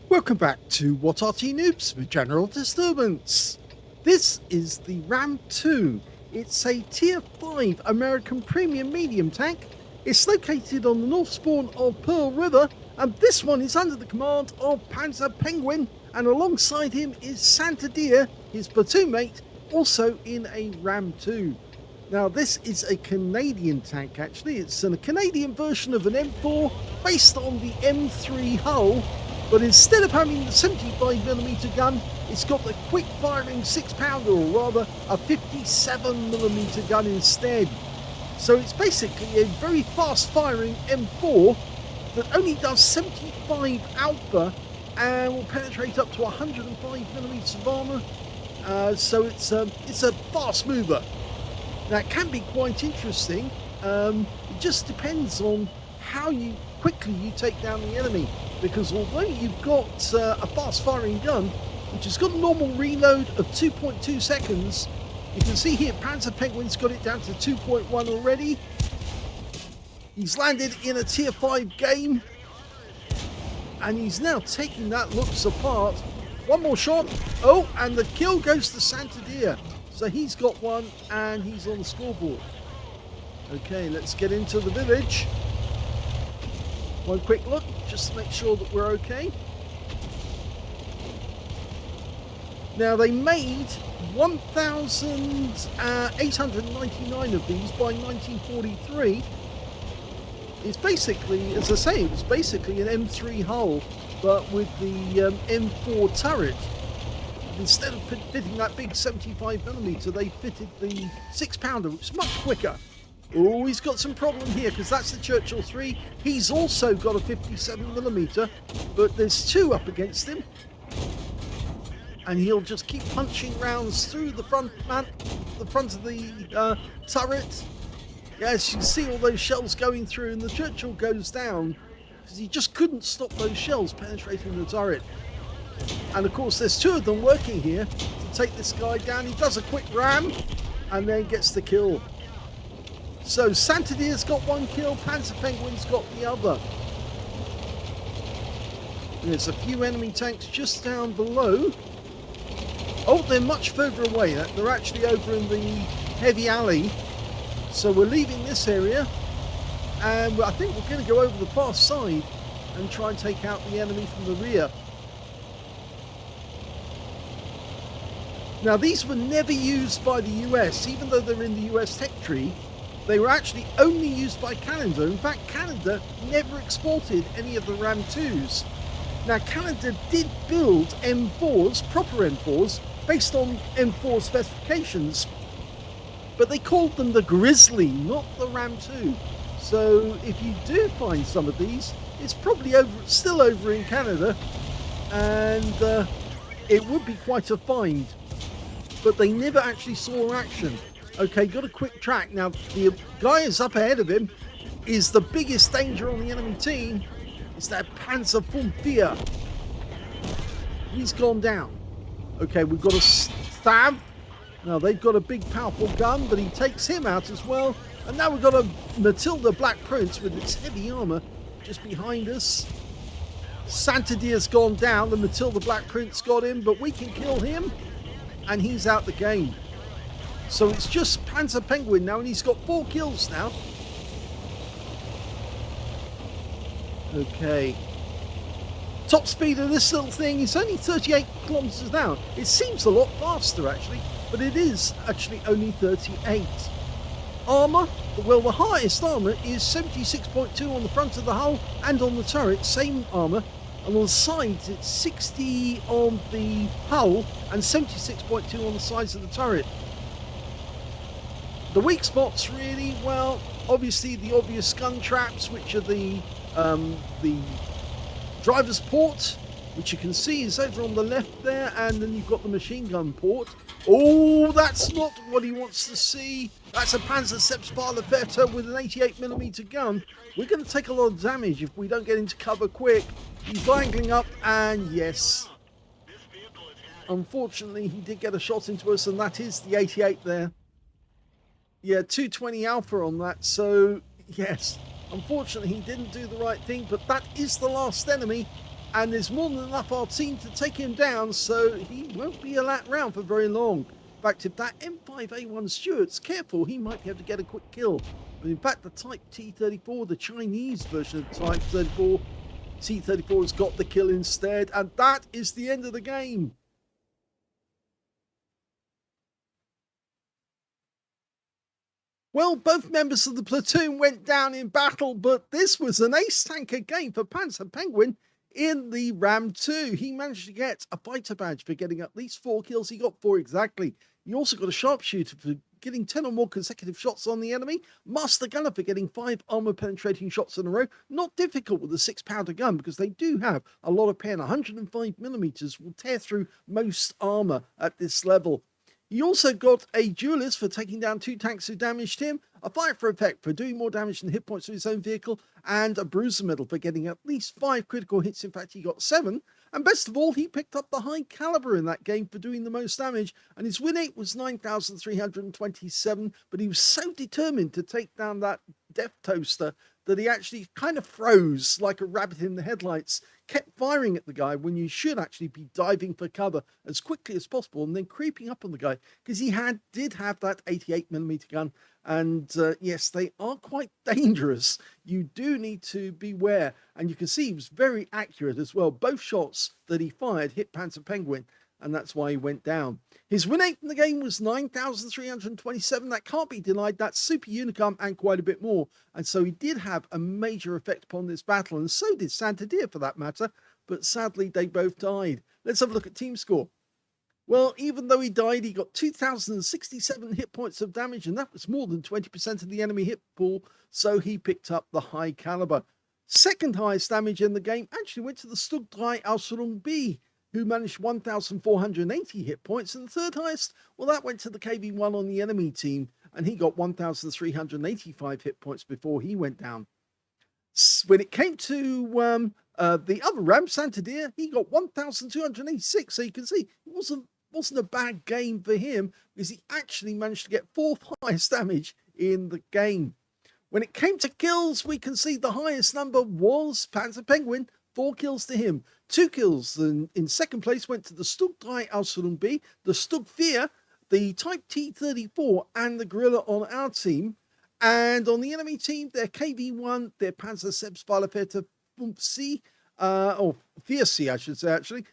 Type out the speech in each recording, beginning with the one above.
Welcome back to What Arty Noobs with General Disturbance. This is the Ram 2. It's a Tier 5 American Premium Medium tank. It's located on the north spawn of Pearl River, and this one is under the command of Panzerpenguin, and alongside him is Santander, his platoon mate, also in a Ram 2. Now this is a Canadian tank actually. It's a Canadian version of an M4 based on the M3 hull. But instead of having the 75mm gun, it's got the quick-firing 6-pounder, or rather a 57mm gun instead. So it's basically a very fast-firing M4 that only does 75 alpha and will penetrate up to 105mm of armour. So it's a fast mover. Now it can be quite interesting. It just depends on how quickly you take down the enemy. Because although you've got a fast-firing gun, which has got a normal reload of 2.2 seconds, you can see here Panzerpenguin's got it down to 2.1 already. He's landed in a Tier 5 game, and he's now taking that looks apart. One more shot. Oh, and the kill goes to Santander. So he's got one, and he's on the scoreboard. Okay, let's get into the village. One quick look, just to make sure that we're okay. Now they made 1,899 of these by 1943. It's basically, as I say, it was basically an M3 hull, but with the M4 turret. Instead of fitting that big 75mm, they fitted the 6-pounder, which is much quicker. Oh, he's got some problem here, because that's the Churchill 3. He's also got a 57mm, but there's two up against him. And he'll just keep punching rounds through the front of the turret. Yes, you can see all those shells going through, and the Churchill goes down, because he just couldn't stop those shells penetrating the turret. And of course, there's two of them working here to take this guy down. He does a quick ram, and then gets the kill. So Santander's got one kill, Panzerpenguin's got the other. And there's a few enemy tanks just down below. Oh, they're much further away. They're actually over in the heavy alley. So we're leaving this area, and I think we're going to go over the far side and try and take out the enemy from the rear. Now these were never used by the US, even though they're in the US tech tree. They were actually only used by Canada. In fact, Canada never exported any of the Ram 2s. Now, Canada did build M4s, proper M4s, based on M4 specifications, but they called them the Grizzly, not the Ram 2. So if you do find some of these, it's probably still over in Canada, and it would be quite a find. But they never actually saw action. Okay, got a quick track. Now, the guy is up ahead of him is the biggest danger on the enemy team. It's that Panzerpenguin. He's gone down. Okay, we've got a stab. Now, they've got a big, powerful gun, but he takes him out as well. And now we've got a Matilda Black Prince with its heavy armor just behind us. Santander's gone down. The Matilda Black Prince got him, but we can kill him. And he's out the game. So it's just Panzerpenguin now, and he's got 4 kills now. Okay. Top speed of this little thing is only 38 kilometers an hour. It seems a lot faster actually, but it is actually only 38. Armor, well, the highest armor is 76.2 on the front of the hull and on the turret, same armor. And on the sides, it's 60 on the hull and 76.2 on the sides of the turret. The weak spots really, well, obviously the obvious gun traps, which are the driver's port, which you can see is over on the left there, and then you've got the machine gun port. Oh, that's not what he wants to see. That's a Panzerpenguin with an 88mm gun. We're going to take a lot of damage if we don't get into cover quick. He's angling up, and yes. Unfortunately, he did get a shot into us, and that is the 88 there. Yeah, 220 alpha on that, so yes, unfortunately he didn't do the right thing, but that is the last enemy. and there's more than enough our team to take him down, so he won't be around for very long. In fact, if that M5A1 Stuart's careful, he might be able to get a quick kill. But in fact, the Type T34, the Chinese version of Type 34, T34 has got the kill instead, and that is the end of the game. Well, both members of the platoon went down in battle, but this was an ace tanker game for Panzerpenguin in the Ram 2. He managed to get a fighter badge for getting at least 4 kills. He got 4 exactly. He also got a sharpshooter for getting 10 or more consecutive shots on the enemy. Master gunner for getting 5 armor penetrating shots in a row. Not difficult with a 6-pounder gun because they do have a lot of pen. 105mm will tear through most armor at this level. He also got a duelist for taking down 2 tanks who damaged him, a fire for effect for doing more damage than hit points to his own vehicle, and a bruiser medal for getting at least 5 critical hits. In fact, he got 7. And best of all, he picked up the high caliber in that game for doing the most damage, and his win rate was 9,327, but he was so determined to take down that death toaster that he actually kind of froze like a rabbit in the headlights, kept firing at the guy when you should actually be diving for cover as quickly as possible and then creeping up on the guy, because he did have that 88mm gun. And yes, they are quite dangerous. You do need to beware. And you can see he was very accurate as well. Both shots that he fired hit Panzerpenguin, and that's why he went down. His win rate in the game was 9,327. That can't be denied. That's super unicum and quite a bit more. And so he did have a major effect upon this battle, and so did Santander for that matter. But sadly, they both died. Let's have a look at team score. Well, even though he died, he got 2,067 hit points of damage, and that was more than 20% of the enemy hit pool, so he picked up the high caliber. Second highest damage in the game actually went to the Stug 3 Ausrung B, who managed 1,480 hit points, and the third highest, well, that went to the KV-1 on the enemy team, and he got 1,385 hit points before he went down. When it came to the other Ram, Santander, he got 1,286, so you can see it wasn't a bad game for him, because he actually managed to get 4th highest damage in the game. When it came to kills, we can see the highest number was Panzerpenguin, 4 kills to him. 2 kills in second place went to the Stug 3 Ausrung B, the Stug 4, the Type T34, and the Gorilla on our team. And on the enemy team, their KV-1, their Panzer Selbstballefährte 5C, or 4C, I should say, actually.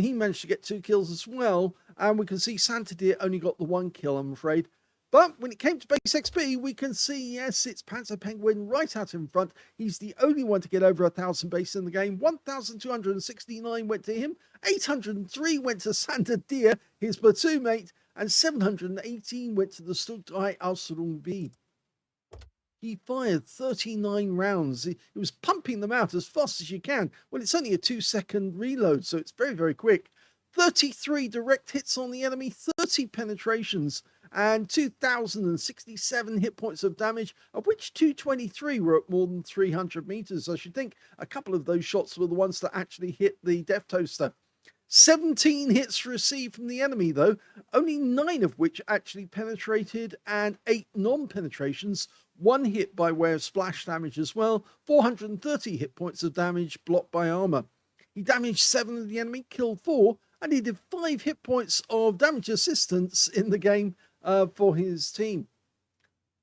He managed to get 2 kills as well. And we can see Santander only got the 1 kill, I'm afraid. But when it came to base XP, we can see, yes, it's Panzerpenguin right out in front. He's the only one to get over 1,000 base in the game. 1,269 went to him. 803 went to Santander, his platoon mate. And 718 went to the Stug 3 Ausrung B. He fired 39 rounds. He was pumping them out as fast as you can. Well, it's only a 2-second reload, so it's very, very quick. 33 direct hits on the enemy, 30 penetrations, and 2,067 hit points of damage, of which 223 were at more than 300 meters. I should think a couple of those shots were the ones that actually hit the death toaster. 17 hits received from the enemy, though, only 9 of which actually penetrated, and 8 non-penetrations, 1 hit by way of splash damage as well, 430 hit points of damage blocked by armor. He damaged 7 of the enemy, killed 4, and he did 5 hit points of damage assistance in the game for his team.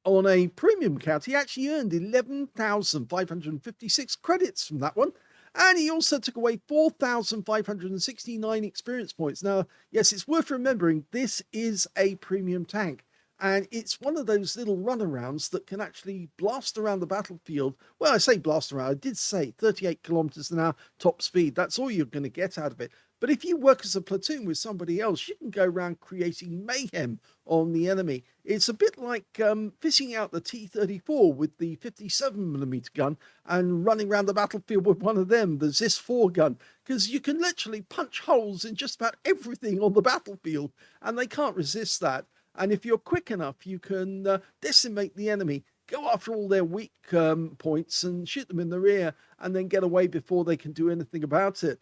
On a premium count, he actually earned 11,556 credits from that one. And he also took away 4,569 experience points. Now, yes, it's worth remembering this is a premium tank. And it's one of those little runarounds that can actually blast around the battlefield. Well, I say blast around. I did say 38 kilometers an hour top speed. That's all you're going to get out of it. But if you work as a platoon with somebody else, you can go around creating mayhem on the enemy. It's a bit like fishing out the T-34 with the 57mm gun and running around the battlefield with one of them, the ZIS-4 gun, because you can literally punch holes in just about everything on the battlefield, and they can't resist that. And if you're quick enough, you can decimate the enemy, go after all their weak points and shoot them in the rear, and then get away before they can do anything about it.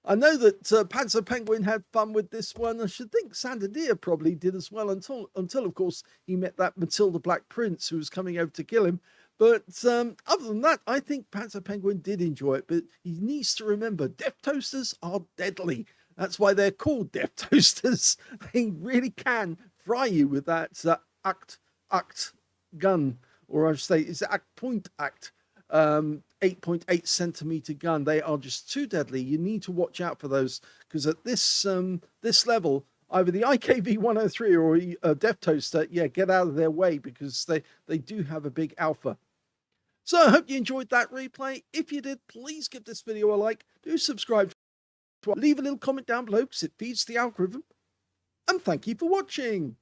I know that Panzer Penguin had fun with this one. I should think Sandier probably did as well until of course, he met that Matilda Black Prince who was coming over to kill him. But other than that, I think Panzer Penguin did enjoy it. But he needs to remember, death toasters are deadly. That's why they're called death toasters. They really can fry you with that act gun, or I should say, it's point act 8.8 centimeter gun. They are just too deadly. You need to watch out for those, because at this this level, either the IKV 103 or a Death Toaster, yeah, get out of their way, because they do have a big alpha. So I hope you enjoyed that replay. If you did, please give this video a like. Do subscribe. Leave a little comment down below because it feeds the algorithm. And thank you for watching.